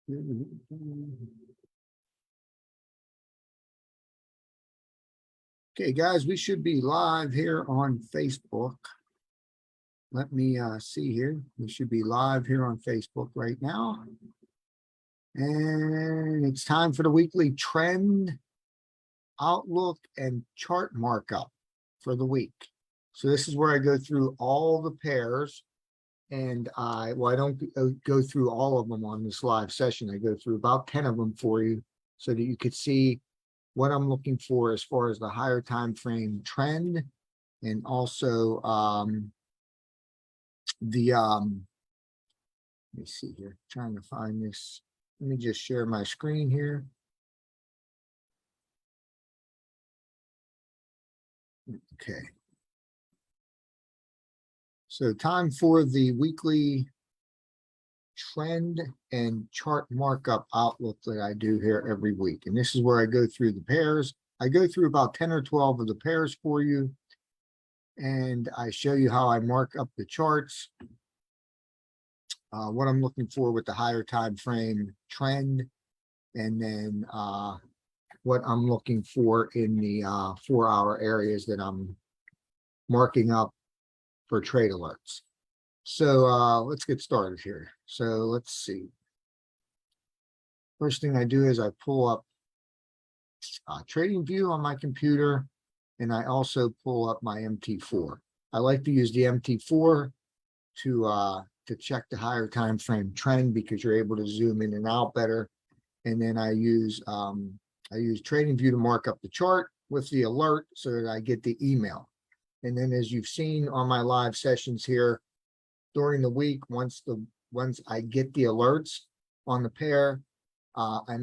Okay, guys, we should be live here on Facebook. Let me see here. We should be live here on Facebook right now. And it's time for the weekly trend outlook and chart markup for the week. So this is where I go through all the pairs, and I don't go through all of them on this live session. I go through about 10 of them for you so that you could see what I'm looking for as far as the higher time frame trend, and also let me see here, trying to find this. Let me just share my screen here. Okay. So time for the weekly trend and chart markup outlook that I do here every week. And this is where I go through the pairs. I go through about 10 or 12 of the pairs for you. And I show you how I mark up the charts, what I'm looking for with the higher time frame trend, and then what I'm looking for in the 4-hour areas that I'm marking up for trade alerts. So let's get started here. So let's see. First thing I do is I pull up Trading View on my computer, and I also pull up my MT4. I like to use the MT4 to check the higher time frame trend because you're able to zoom in and out better. And then I use Trading View to mark up the chart with the alert so that I get the email. And then, as you've seen on my live sessions here during the week, once I get the alerts on the pair, I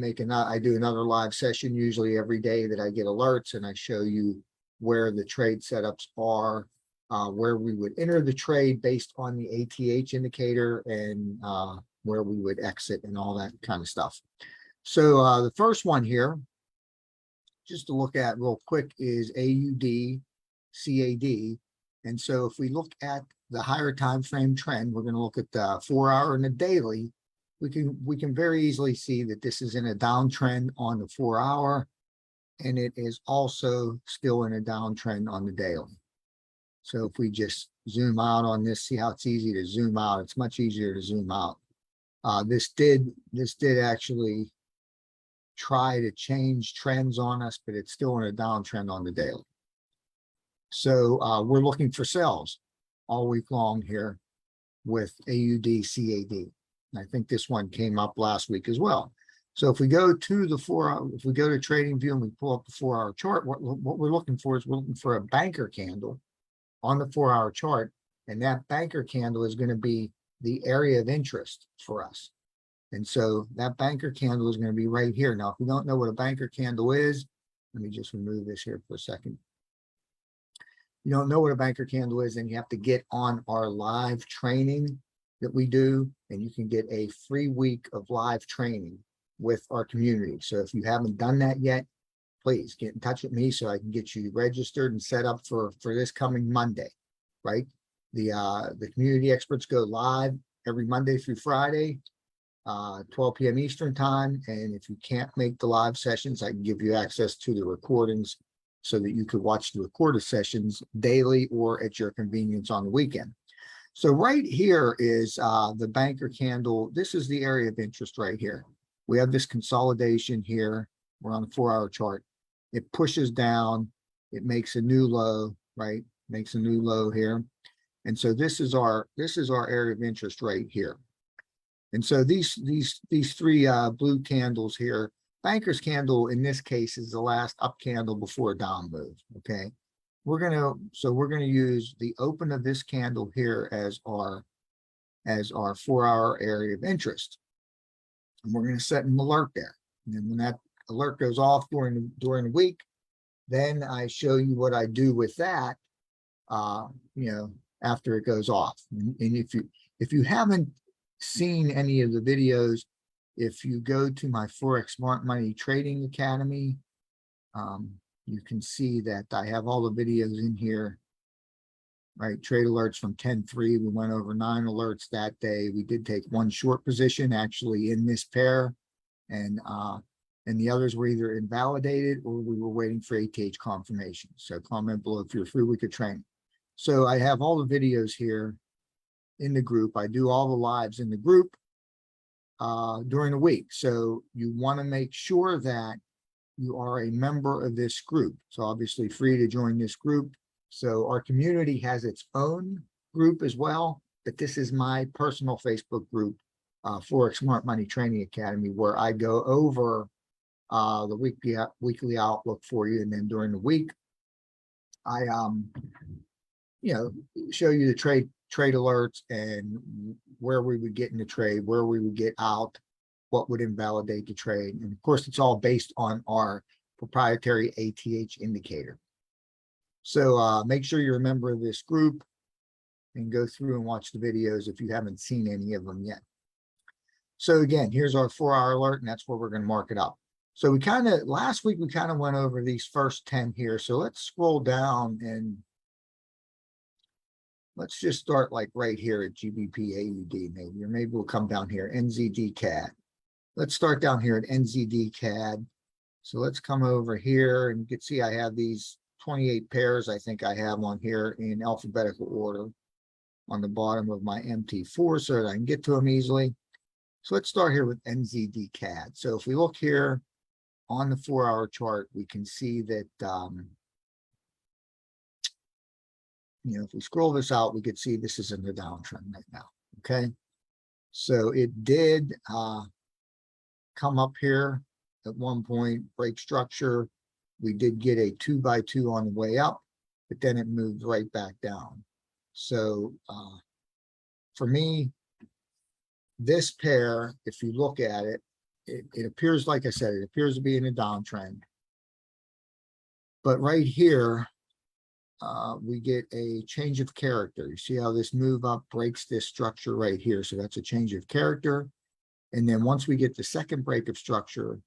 do another live session usually every day that I get alerts, and I show you where the trade setups are, where we would enter the trade based on the ATH indicator, and where we would exit and all that kind of stuff. So the first one here, just to look at real quick, is AUD CAD. And so if we look at the higher time frame trend, we're going to look at the 4-hour and the daily. We can very easily see that this is in a downtrend on the 4-hour, and it is also still in a downtrend on the daily. So if we just zoom out on this, see how it's easy to zoom out. It's much easier to zoom out. This did actually try to change trends on us, but it's still in a downtrend on the daily. So we're looking for sells all week long here with AUD CAD. I think this one came up last week as well. So if we go to the 4-hour, if we go to Trading View and we pull up the 4-hour chart, what we're looking for is we're looking for a banker candle on the 4-hour chart, and that banker candle is going to be the area of interest for us. And so that banker candle is going to be right here. Now, if you don't know what a banker candle is, let me just remove this here for a second. You don't know what a banker candle is, then you have to get on our live training that we do, and you can get a free week of live training with our community. So if you haven't done that yet, please get in touch with me so I can get you registered and set up for this coming Monday, right? The community experts go live every Monday through Friday, 12 p.m. Eastern time. And if you can't make the live sessions, I can give you access to the recordings so that you could watch the recorded sessions daily or at your convenience on the weekend. So right here is the banker candle. This is the area of interest right here. We have this consolidation here. We're on the 4-hour chart. It pushes down. It makes a new low, right? Makes a new low here. And so this is our area of interest right here. And so these three blue candles here, banker's candle in this case is the last up candle before a down move. Okay. We're gonna use the open of this candle here as our 4-hour area of interest. And we're going to set an alert there. And then when that alert goes off during the week, then I show you what I do with that, after it goes off. And if you haven't seen any of the videos, if you go to my Forex Smart Money Trading Academy, you can see that I have all the videos in here right? Trade alerts from 10-3. We went over 9 alerts that day. We did take one short position actually in this pair, and the others were either invalidated or we were waiting for ATH confirmation. So comment below if you're free week training. So I have all the videos here in the group. I do all the lives in the group during the week. So you want to make sure that you are a member of this group. So obviously free to join this group. So our community has its own group as well, but this is my personal Facebook group, Forex Smart Money Training Academy, where I go over the weekly outlook for you, and then during the week, I show you the trade alerts and where we would get in the trade, where we would get out, what would invalidate the trade, and of course, it's all based on our proprietary ATH indicator. So make sure you're a member of this group and go through and watch the videos if you haven't seen any of them yet. So again, here's our 4-hour alert, and that's where we're going to mark it up. So last week, we kind of went over these first 10 here. So let's scroll down and let's just start like right here at GBP AUD maybe, or maybe we'll come down here, NZD CAD. Let's start down here at NZD CAD. So let's come over here, and you can see I have these 28 pairs I think I have on here in alphabetical order on the bottom of my MT4 so that I can get to them easily. So let's start here with NZD CAD. So if we look here on the 4-hour chart, we can see that, if we scroll this out, we could see this is in the downtrend right now, okay? So it did come up here at one point, break structure. We did get a 2x2 on the way up, but then it moved right back down. So for me, this pair, if you look at it, it appears, like I said, it appears to be in a downtrend. But right here, we get a change of character. You see how this move up breaks this structure right here. So that's a change of character. And then once we get the second break of structure,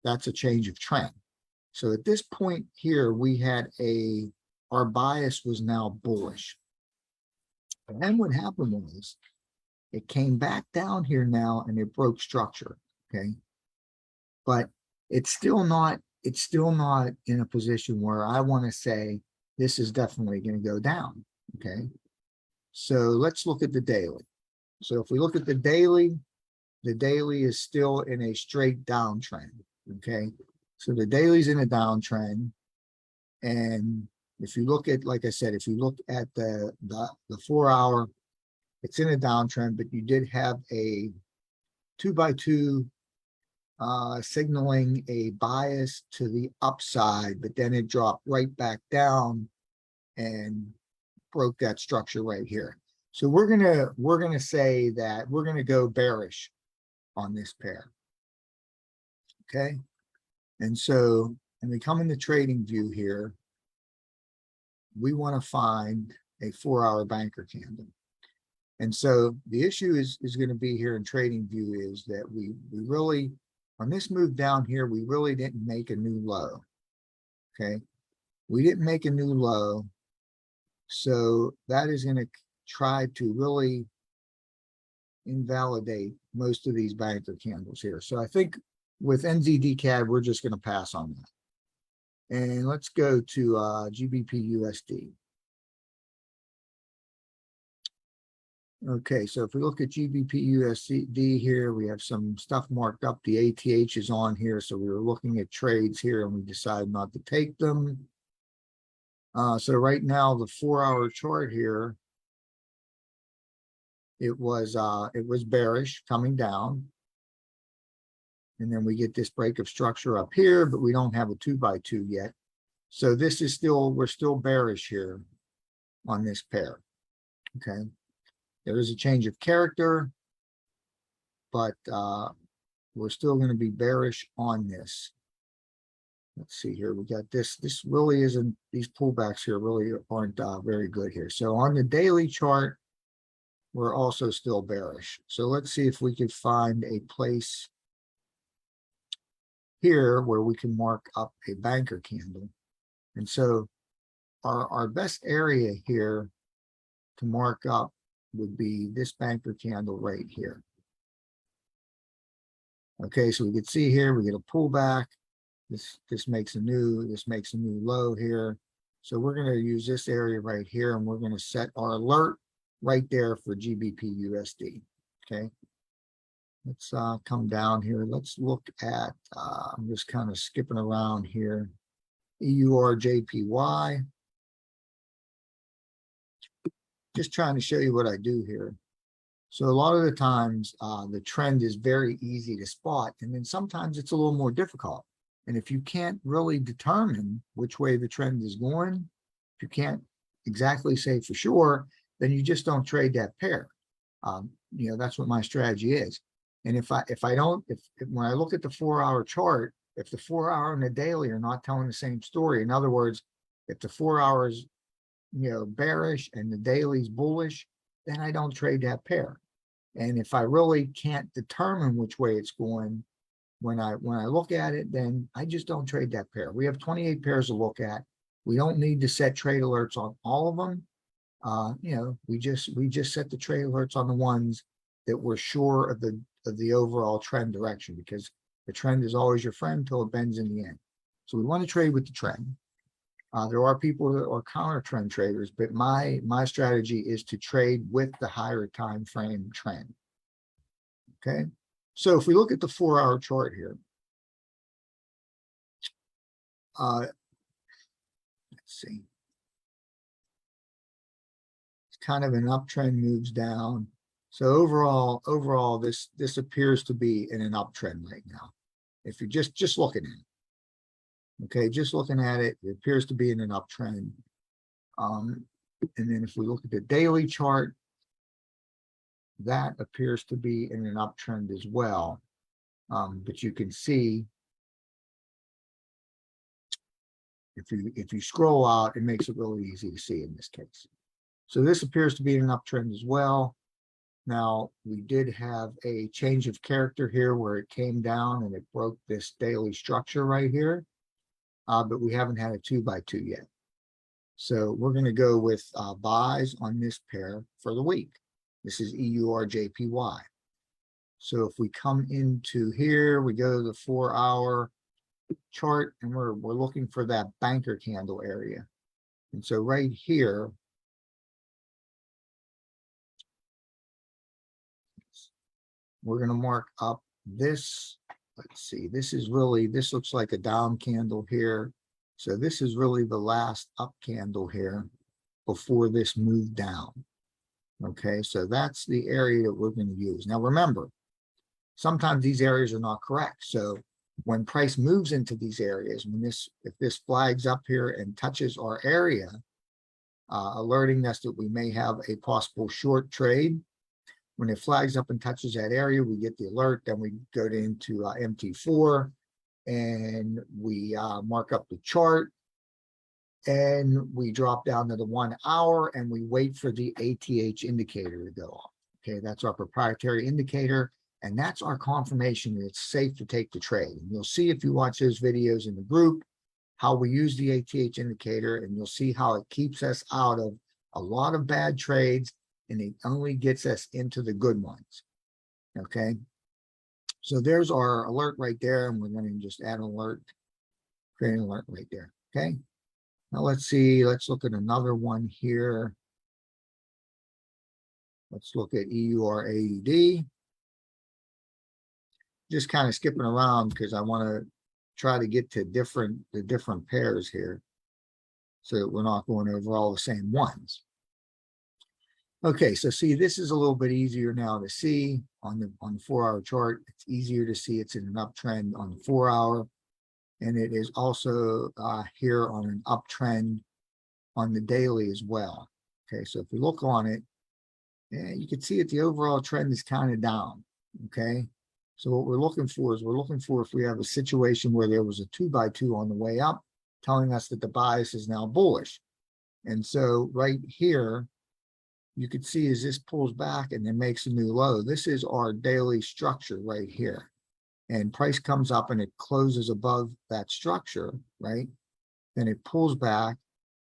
that's a change of trend. So at this point here, we had our bias was now bullish. And then what happened was it came back down here now and it broke structure. Okay. But it's still not in a position where I want to say this is definitely going to go down. Okay. So let's look at the daily. So if we look at the daily is still in a straight downtrend. Okay. So the daily's in a downtrend. And if you look at, like I said, if you look at the 4-hour, it's in a downtrend, but you did have a 2x2 signaling a bias to the upside, but then it dropped right back down and broke that structure right here. So we're gonna say that we're gonna go bearish on this pair. Okay. And so when we come in the trading view here, we want to find a 4-hour banker candle. And so the issue is going to be here in trading view is that we really, on this move down here, we really didn't make a new low. Okay. We didn't make a new low. So that is going to try to really invalidate most of these banker candles here. So I think with NZD CAD, we're just going to pass on that. And let's go to GBP USD. Okay, so if we look at GBP USD here, we have some stuff marked up. The ATH is on here, so we were looking at trades here and we decided not to take them. So right now, the 4-hour chart here, it was bearish coming down. And then we get this break of structure up here, but we don't have a 2x2 yet. So this is we're still bearish here on this pair. Okay. There is a change of character, but we're still going to be bearish on this. Let's see here. We got this. This really isn't, these pullbacks here really aren't very good here. So on the daily chart, we're also still bearish. So let's see if we could find a place here where we can mark up a banker candle. And so our best area here to mark up would be this banker candle right here. Okay, so we can see here, we get a pullback. This makes a new low here. So we're going to use this area right here, and we're going to set our alert right there for GBP USD. Okay, let's come down here. Let's look at, I'm just kind of skipping around here. EURJPY. Just trying to show you what I do here. So a lot of the times the trend is very easy to spot, and then sometimes it's a little more difficult. And if you can't really determine which way the trend is going, if you can't exactly say for sure, then you just don't trade that pair. You know, that's what my strategy is. And if when I look at the 4-hour chart, if the 4-hour and the daily are not telling the same story, in other words, if the 4 hours, you know, bearish and the daily's bullish, then I don't trade that pair. And if I really can't determine which way it's going, when I look at it, then I just don't trade that pair. We have 28 pairs to look at. We don't need to set trade alerts on all of them. You know, we just set the trade alerts on the ones that we're sure of the overall trend direction, because the trend is always your friend till it bends in the end. So we want to trade with the trend. There are people that are counter trend traders, but my strategy is to trade with the higher time frame trend. Okay, so if we look at the 4-hour chart here, let's see, it's kind of an uptrend, moves down. So overall, this appears to be in an uptrend right now. If you're just looking at it. Okay, just looking at it, it appears to be in an uptrend. And then if we look at the daily chart, that appears to be in an uptrend as well. But you can see, if you scroll out, it makes it really easy to see in this case. So this appears to be in an uptrend as well. Now, we did have a change of character here where it came down and it broke this daily structure right here. But we haven't had a 2x2 yet. So we're going to go with buys on this pair for the week. This is EURJPY. So if we come into here, we go to the 4-hour chart, and we're looking for that banker candle area. And so right here, we're going to mark up this. Let's see, this looks like a down candle here. So this is really the last up candle here before this moved down. Okay, so that's the area that we're going to use. Now remember, sometimes these areas are not correct. So when price moves into these areas, if this flags up here and touches our area, alerting us that we may have a possible short trade. When it flags up and touches that area, we get the alert. Then we go into MT4 and we mark up the chart, and we drop down to the 1 hour and we wait for the ATH indicator to go off. Okay, that's our proprietary indicator, and that's our confirmation that it's safe to take the trade. And you'll see, if you watch those videos in the group, how we use the ATH indicator, and you'll see how it keeps us out of a lot of bad trades, and it only gets us into the good ones. Okay, so there's our alert right there, and we're going to just add an alert, create an alert right there. Okay, now let's see, let's look at another one here. Let's look at EURAUD. Just kind of skipping around because I want to try to get to the different pairs here, so that we're not going over all the same ones. Okay, so see, this is a little bit easier now to see on the 4-hour chart. It's easier to see it's in an uptrend on the 4-hour, and it is also here on an uptrend on the daily as well. Okay, so if we look on it, yeah, you can see that the overall trend is kind of down. Okay, so what we're looking for is if we have a situation where there was a 2x2 on the way up, telling us that the bias is now bullish. And so right here, you can see as this pulls back and then makes a new low, this is our daily structure right here. And price comes up and it closes above that structure, right? Then it pulls back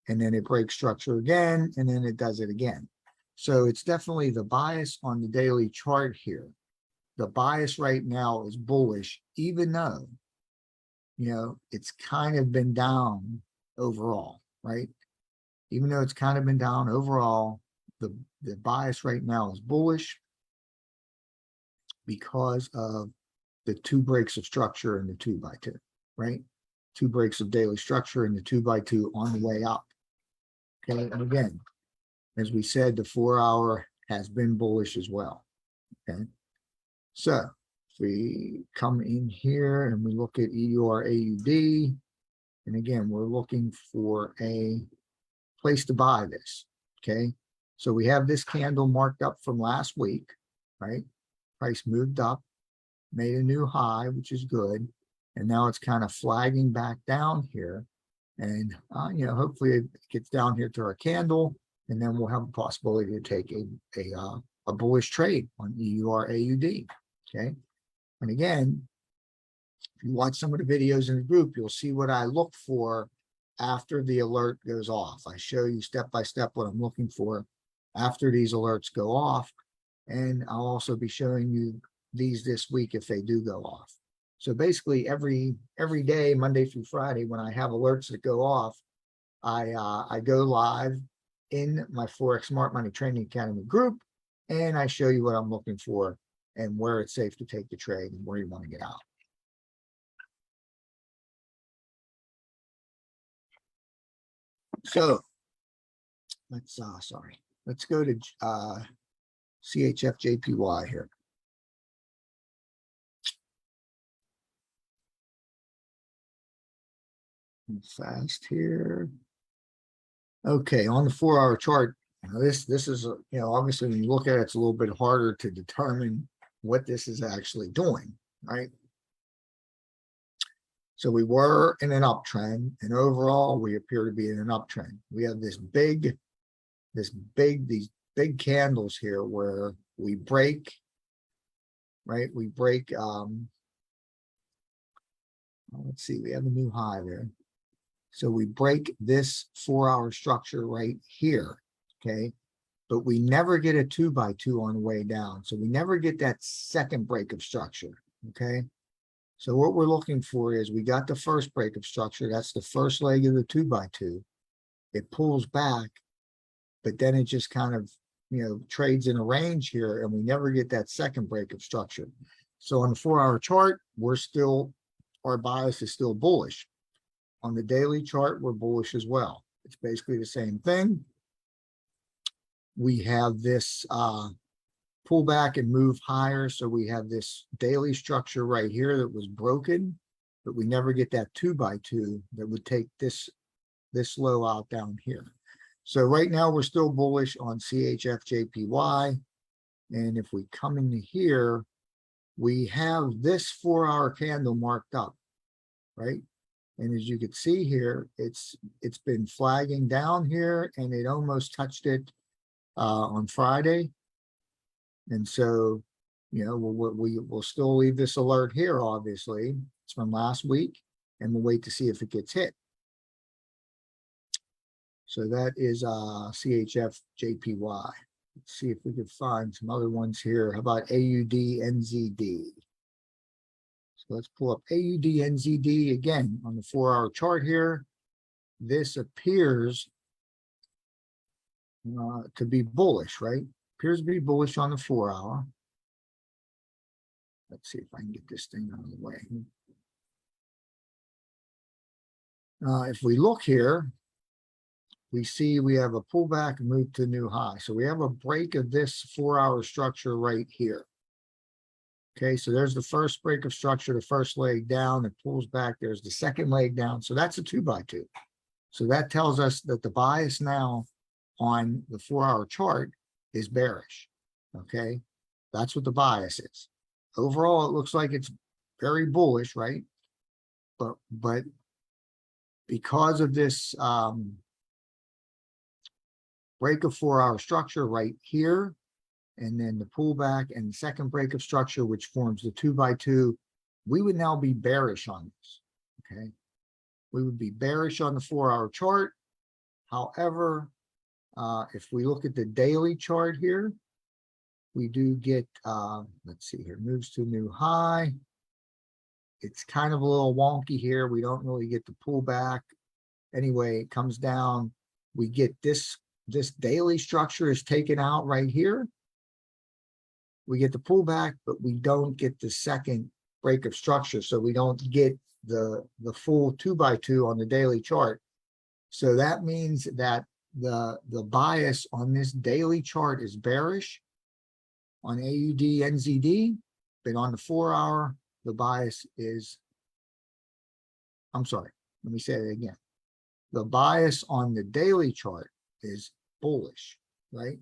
and then it breaks structure again, and then it does it again. So it's definitely the bias on the daily chart here. The bias right now is bullish, even though, it's kind of been down overall, right? Even though it's kind of been down overall, the bias right now is bullish because of the 2 breaks of structure and the 2x2, right? 2 breaks of daily structure and the 2x2 on the way up. Okay, and again, as we said, the 4-hour has been bullish as well. Okay, so if we come in here and we look at EUR/AUD, and again, we're looking for a place to buy this. Okay, so we have this candle marked up from last week, right? Price moved up, made a new high, which is good, and now it's kind of flagging back down here. And hopefully it gets down here to our candle, and then we'll have a possibility to take a bullish trade on EUR/AUD. Okay, and again, if you watch some of the videos in the group, you'll see what I look for after the alert goes off. I show you step by step what I'm looking for after these alerts go off, and I'll also be showing you these this week if they do go off. So basically every day, Monday through Friday, when I have alerts that go off, I go live in my Forex Smart Money Training Academy group, and I show you what I'm looking for and where it's safe to take the trade and where you want to get out. So let's go to CHFJPY here. Fast here. Okay, on the 4-hour chart, this is obviously when you look at it, it's a little bit harder to determine what this is actually doing, right? So we were in an uptrend, and overall we appear to be in an uptrend. We have these big candles here where we break, right? We break. Let's see, we have a new high there. So we break this 4-hour structure right here, okay? But we never get a 2x2 on the way down. So we never get that second break of structure, okay? So what we're looking for is we got the first break of structure. That's the first leg of the 2x2. It pulls back, but then it just kind of, trades in a range here, and we never get that second break of structure. So on the 4-hour chart, our bias is still bullish. On the daily chart, we're bullish as well. It's basically the same thing. We have this pull back and move higher. So we have this daily structure right here that was broken, but we never get that 2x2 that would take this low out down here. So right now we're still bullish on CHFJPY. And if we come into here, we have this 4-hour candle marked up, right? And as you can see here, it's been flagging down here, and it almost touched it on Friday. And so, we'll still leave this alert here, obviously. It's from last week, and we'll wait to see if it gets hit. So that is CHFJPY. Let's see if we can find some other ones here. How about AUD/NZD? So let's pull up AUD/NZD again on the 4-hour chart here. This appears to be bullish, right? Appears to be bullish on the 4-hour. Let's see if I can get this thing out of the way. If we look here, we see we have a pullback and move to new high. So we have a break of this 4-hour structure right here. Okay, so there's the first break of structure, the first leg down, it pulls back. There's the second leg down. So that's a 2x2. So that tells us that the bias now on the 4-hour chart is bearish. Okay, that's what the bias is. Overall, it looks like it's very bullish, right? But because of this break of 4-hour structure right here, and then the pullback and the second break of structure, which forms the 2x2, we would now be bearish on this. Okay, we would be bearish on the 4-hour chart. However, If we look at the daily chart here, we do get, let's see here, moves to a new high. It's kind of a little wonky here. We don't really get the pullback. Anyway, it comes down. We get this daily structure is taken out right here. We get the pullback, but we don't get the second break of structure. So we don't get the full 2x2 on the daily chart. So that means that the bias on this daily chart is bearish on AUD, NZD, but on the 4-hour, the bias is, I'm sorry, let me say it again. The bias on the daily chart is bullish, right?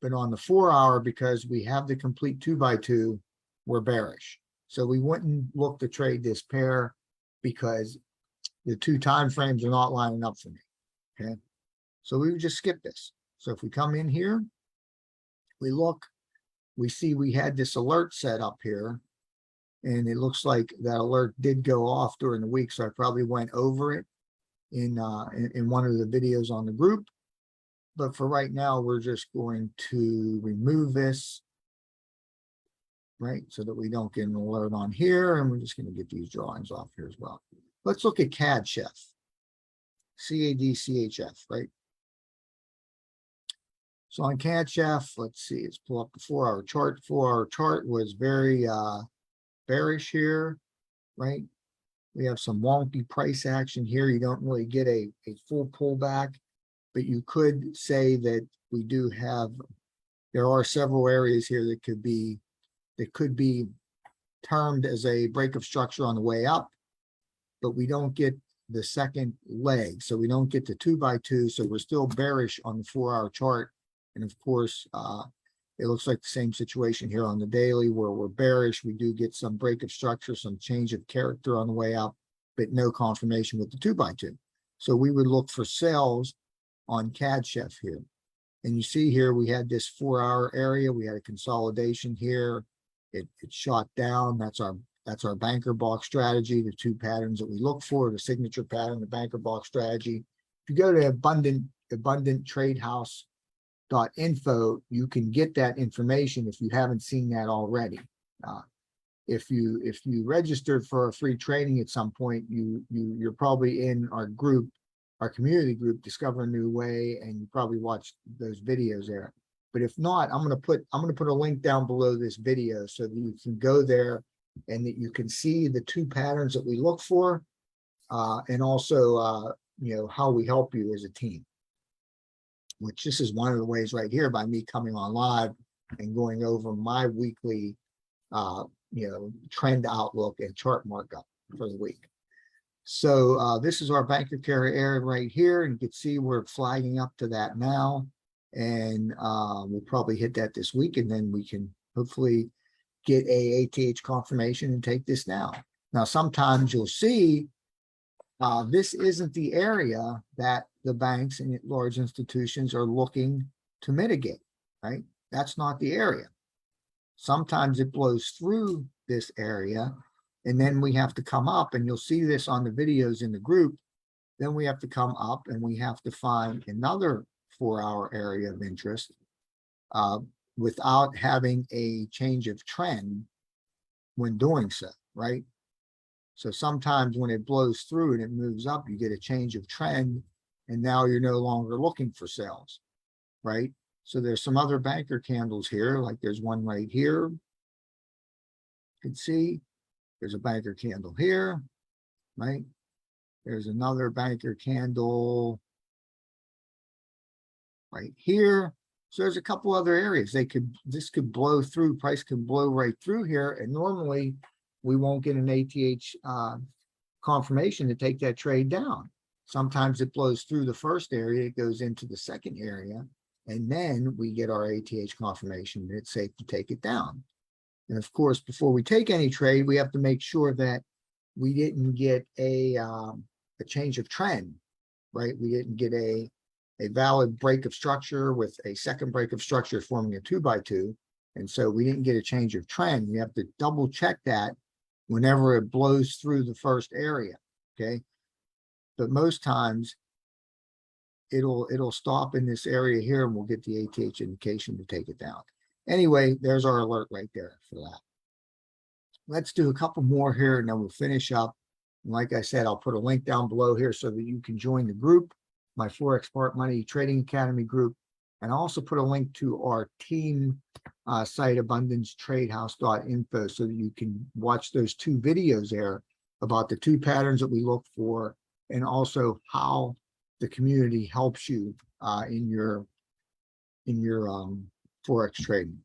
But on the 4-hour, because we have the complete 2x2, we're bearish. So we wouldn't look to trade this pair because the two time frames are not lining up for me. Okay. So we would just skip this. So if we come in here, we look, we see we had this alert set up here. And it looks like that alert did go off during the week. So I probably went over it in one of the videos on the group. But for right now, we're just going to remove this, right? So that we don't get an alert on here. And we're just going to get these drawings off here as well. Let's look at CAD Chef, CADCHF, right? So on CAD Chef, let's see, let's pull up the 4-hour chart. 4-hour chart was very bearish here, right? We have some wonky price action here. You don't really get a full pullback, but you could say that we do have, there are several areas here that could be termed as a break of structure on the way up, but we don't get the second leg. So we don't get the 2x2. So we're still bearish on the 4-hour chart. And of course, it looks like the same situation here on the daily where we're bearish. We do get some break of structure, some change of character on the way up, but no confirmation with the 2x2. So we would look for sells on CAD Chef here. And you see here, we had this 4-hour area. We had a consolidation here. It shot down. That's our banker box strategy, the two patterns that we look for, the signature pattern, the banker box strategy. If you go to abundanttradehouse.info, you can get that information if you haven't seen that already. If you registered for a free training at some point, you're probably in our group, our community group, Discover a New Way, and you probably watched those videos there. But if not, I'm gonna put a link down below this video so that you can go there and that you can see the two patterns that we look for, and also how we help you as a team. Which this is one of the ways right here by me coming on live and going over my weekly trend outlook and chart markup for the week. So this is our banker carry area right here, and you can see we're flagging up to that now, and we'll probably hit that this week, and then we can hopefully get a ATH confirmation and take this down. Now sometimes you'll see this isn't the area that the banks and large institutions are looking to mitigate, right? That's not the area. Sometimes it blows through this area, and then we have to come up, and you'll see this on the videos in the group. Then we have to come up and we have to find another 4-hour area of interest without having a change of trend when doing so, right? So sometimes when it blows through and it moves up, you get a change of trend, and now you're no longer looking for sales, right? So there's some other banker candles here, like there's one right here. You can see there's a banker candle here, right? There's another banker candle right here. So there's a couple other areas. This could blow through, price can blow right through here, and normally we won't get an ATH confirmation to take that trade down. Sometimes it blows through the first area, it goes into the second area, and then we get our ATH confirmation that it's safe to take it down. And of course, before we take any trade, we have to make sure that we didn't get a change of trend, right? We didn't get a valid break of structure with a second break of structure forming a 2x2. And so we didn't get a change of trend. We have to double check that whenever it blows through the first area, okay? But most times it'll stop in this area here and we'll get the ATH indication to take it down. Anyway, there's our alert right there for that. Let's do a couple more here and then we'll finish up. And like I said, I'll put a link down below here so that you can join the group, my Forex Smart Money Trading Academy group. And I'll also put a link to our team site, abundancetradehouse.info, so that you can watch those 2 videos there about the 2 patterns that we look for, and also how the community helps you in your Forex trading.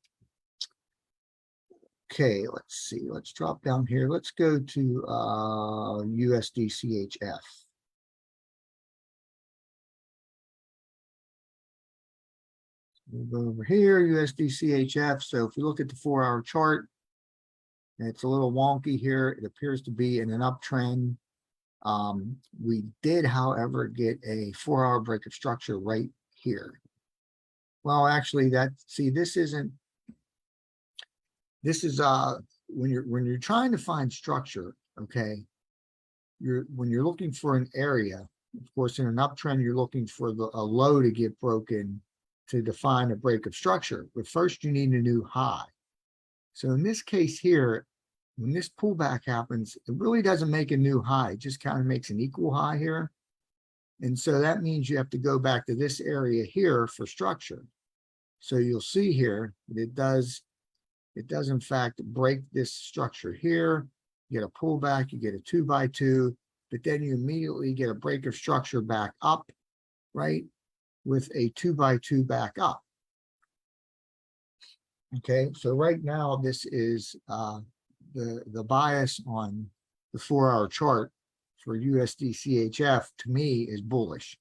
Okay, let's see. Let's drop down here. Let's go to USD CHF. We'll go over here, USD CHF. So if you look at the 4-hour chart, it's a little wonky here. It appears to be in an uptrend. We did, however, get a 4-hour break of structure right here. Well, actually, this is when you're trying to find structure, okay, when you're looking for an area, of course, in an uptrend, you're looking for a low to get broken to define a break of structure. But first, you need a new high. So in this case here, when this pullback happens, it really doesn't make a new high. It just kind of makes an equal high here. And so that means you have to go back to this area here for structure. So you'll see here that it does in fact break this structure here. You get a pullback, you get a 2x2, but then you immediately get a break of structure back up, right, with a 2x2 back up. Okay, so right now this is the bias on the 4-hour chart for USD CHF, to me, is bullish.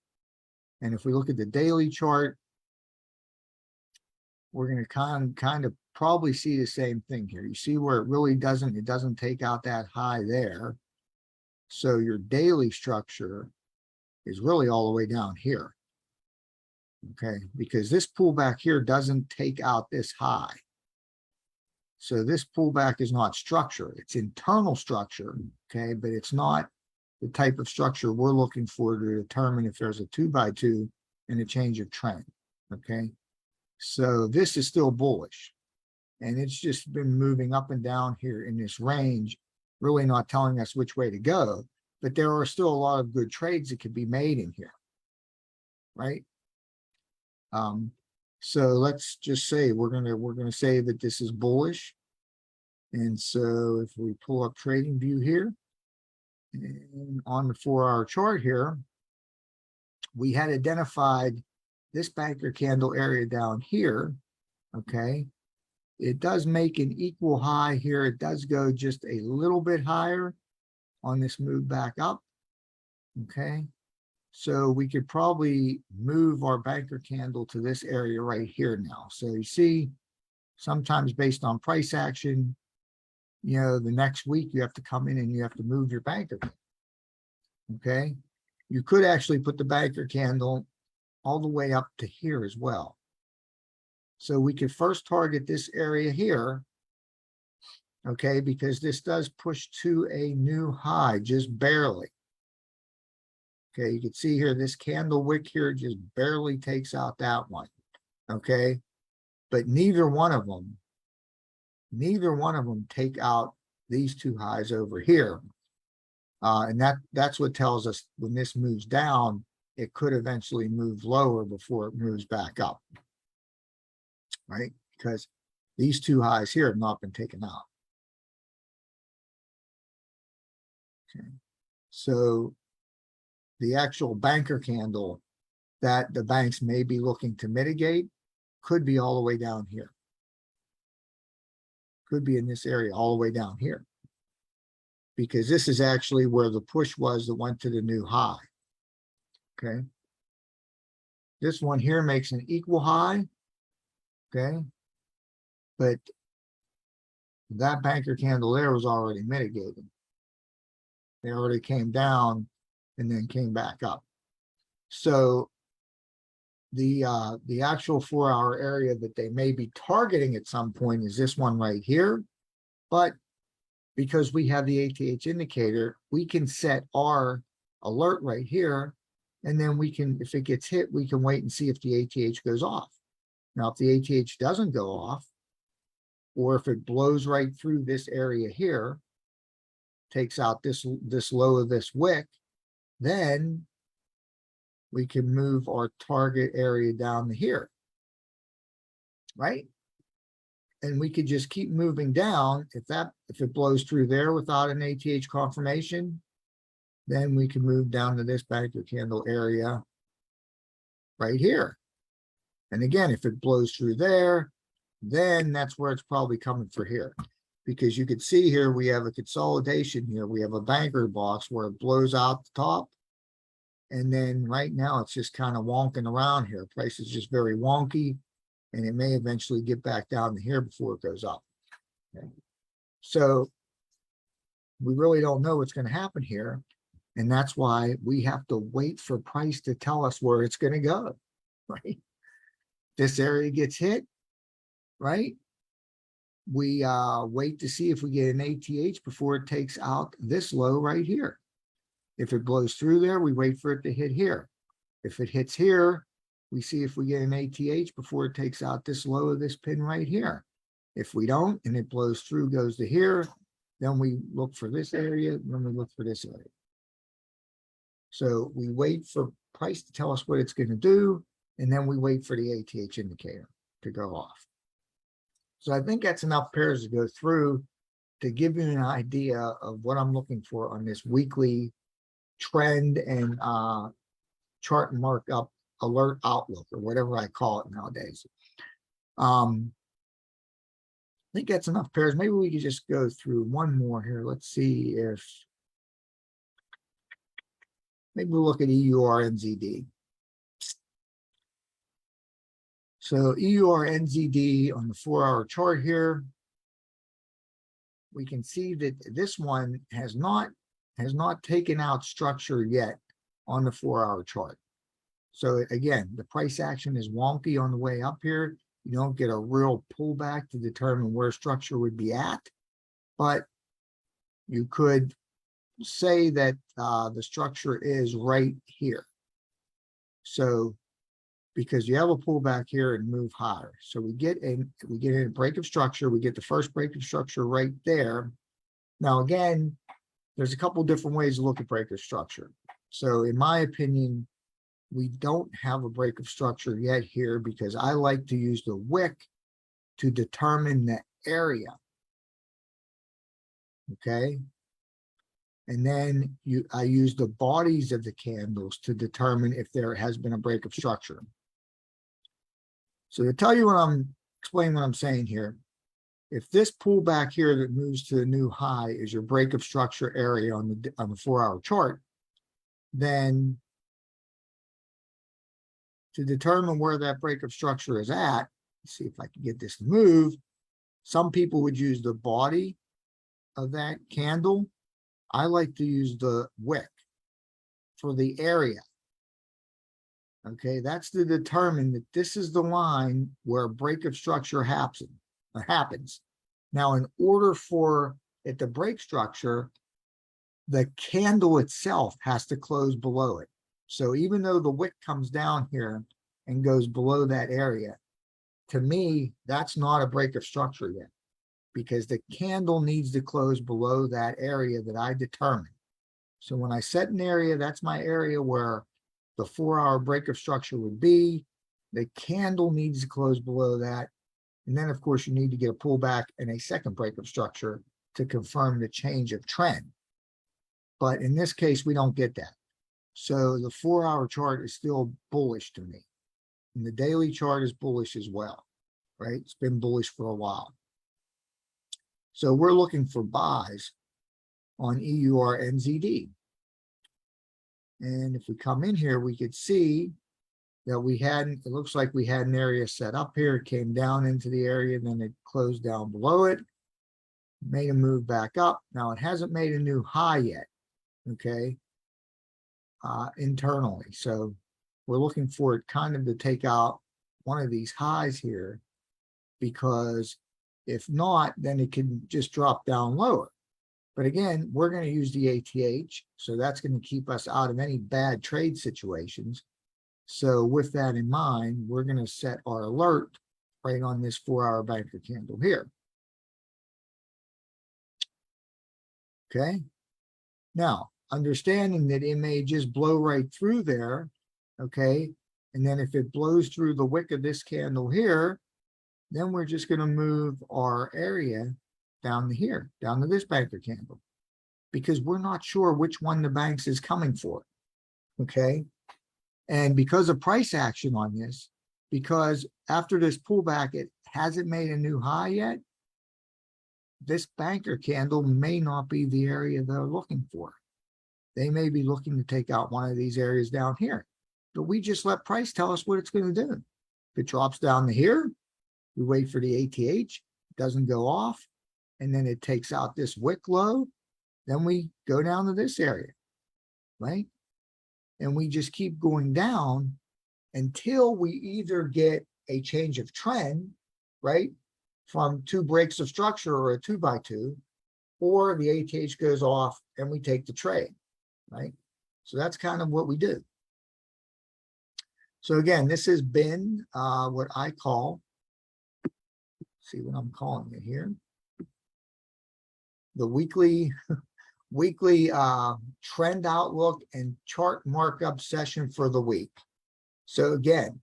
And if we look at the daily chart, we're going to kind of probably see the same thing here. You see where it really doesn't take out that high there. So your daily structure is really all the way down here. Okay, because this pullback here doesn't take out this high. So this pullback is not structure. It's internal structure, okay, but it's not the type of structure we're looking for to determine if there's a 2x2 and a change of trend, okay? So this is still bullish, and it's just been moving up and down here in this range, really not telling us which way to go, but there are still a lot of good trades that could be made in here, right? So let's just say we're gonna say that this is bullish. And so if we pull up trading view here, and on the 4-hour chart here, we had identified this banker candle area down here. Okay, it does make an equal high here. It does go just a little bit higher on this move back up. Okay, so we could probably move our banker candle to this area right here now. So you see, sometimes based on price action, you know, the next week you have to come in and you have to move your banker. Okay, you could actually put the banker candle all the way up to here as well. So we could first target this area here, okay, because this does push to a new high, just barely. Okay, you can see here, this candle wick here just barely takes out that one, okay? But neither one of them take out these 2 highs over here. And that's what tells us when this moves down, it could eventually move lower before it moves back up, right? Because these 2 highs here have not been taken out. Okay, so the actual banker candle that the banks may be looking to mitigate could be all the way down here. Could be in this area all the way down here. Because this is actually where the push was that went to the new high. Okay. This one here makes an equal high. Okay. But that banker candle there was already mitigated. They already came down and then came back up. So the actual 4-hour area that they may be targeting at some point is this one right here. But because we have the ATH indicator, we can set our alert right here And then we can, if it gets hit, we can wait and see if the ATH goes off. Now, if the ATH doesn't go off, or if it blows right through this area here, takes out this low of this wick, then we can move our target area down to here, right? And we could just keep moving down. If it blows through there without an ATH confirmation, then we can move down to this banker candle area right here. And again, if it blows through there, then that's where it's probably coming for here. Because you could see here, we have a consolidation here. We have a banker box where it blows out the top. And then right now it's just kind of wonking around here. Price is just very wonky, and it may eventually get back down to here before it goes up. Okay. So we really don't know what's going to happen here. And that's why we have to wait for price to tell us where it's going to go, right? This area gets hit, right? We wait to see if we get an ATH before it takes out this low right here. If it blows through there, we wait for it to hit here. If it hits here, we see if we get an ATH before it takes out this low of this pin right here. If we don't, and it blows through, goes to here, then we look for this area, then we look for this area. So we wait for price to tell us what it's going to do, and then we wait for the ATH indicator to go off. So I think that's enough pairs to go through to give you an idea of what I'm looking for on this weekly trend and chart markup alert outlook, or whatever I call it nowadays. I think that's enough pairs. Maybe we could just go through one more here. Let's see if maybe we'll look at EURNZD. So EURNZD on the 4-hour chart here, we can see that this one has not taken out structure yet on the 4-hour chart. So again, the price action is wonky on the way up here. You don't get a real pullback to determine where structure would be at, but you could say that the structure is right here. So because you have a pullback here and move higher. So we get a break of structure. We get the first break of structure right there. Now, again, there's a couple different ways to look at break of structure. So in my opinion, we don't have a break of structure yet here because I like to use the wick to determine the area. Okay. And then I use the bodies of the candles to determine if there has been a break of structure. So to tell you explain what I'm saying here, if this pullback here that moves to a new high is your break of structure area on the 4-hour chart, then to determine where that break of structure is at, let's see if I can get this to move. Some people would use the body of that candle. I like to use the wick for the area. Okay, that's to determine that this is the line where a break of structure happens. Now, in order for it to break structure, the candle itself has to close below it. So even though the wick comes down here and goes below that area, to me, that's not a break of structure yet, because the candle needs to close below that area that I determine. So when I set an area, that's my area where the 4-hour break of structure would be. The candle needs to close below that. And then, of course, you need to get a pullback and a second break of structure to confirm the change of trend. But in this case, we don't get that. So the 4-hour chart is still bullish to me. And the daily chart is bullish as well, right? It's been bullish for a while. So we're looking for buys on EURNZD. And if we come in here, we could see that it looks like we had an area set up here. It came down into the area, then it closed down below it, made a move back up. Now it hasn't made a new high yet, okay, internally. So we're looking for it kind of to take out one of these highs here, because if not, then it can just drop down lower. But again, we're going to use the ATH. So that's going to keep us out of any bad trade situations. So with that in mind, we're going to set our alert right on this 4-hour banker candle here. Okay. Now, understanding that it may just blow right through there. Okay. And then if it blows through the wick of this candle here, then we're just going to move our area down to here, down to this banker candle, because we're not sure which one the banks is coming for. Okay. And because of price action on this, because after this pullback, it hasn't made a new high yet, this banker candle may not be the area they're looking for. They may be looking to take out one of these areas down here, but we just let price tell us what it's going to do. If it drops down to here, we wait for the ATH, doesn't go off, and then it takes out this wick low. Then we go down to this area, right? And we just keep going down until we either get a change of trend, right? From 2 breaks of structure or a 2x2, or the ATH goes off and we take the trade, right? So that's kind of what we do. So again, this has been what I call, see what I'm calling it here, the weekly trend outlook and chart markup session for the week. So again,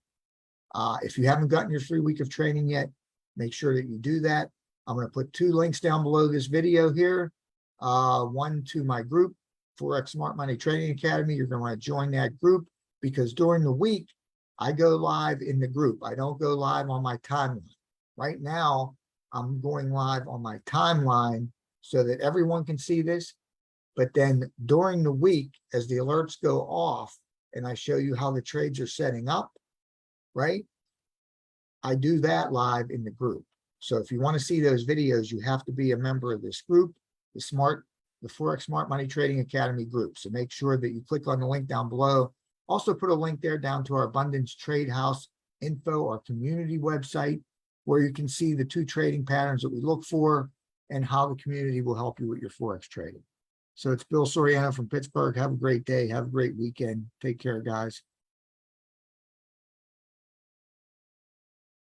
if you haven't gotten your free week of training yet, make sure that you do that. I'm going to put 2 links down below this video here. One to my group, Forex Smart Money Trading Academy. You're going to want to join that group because during the week, I go live in the group. I don't go live on my timeline. Right now, I'm going live on my timeline so that everyone can see this. But then during the week, as the alerts go off and I show you how the trades are setting up, right? I do that live in the group. So if you want to see those videos, you have to be a member of this group, the Forex Smart Money Trading Academy group. So make sure that you click on the link down below. Also put a link there down to our Abundance Trade House info, our community website, where you can see the 2 trading patterns that we look for and how the community will help you with your Forex trading. So it's Bill Soriano from Pittsburgh. Have a great day. Have a great weekend. Take care, guys.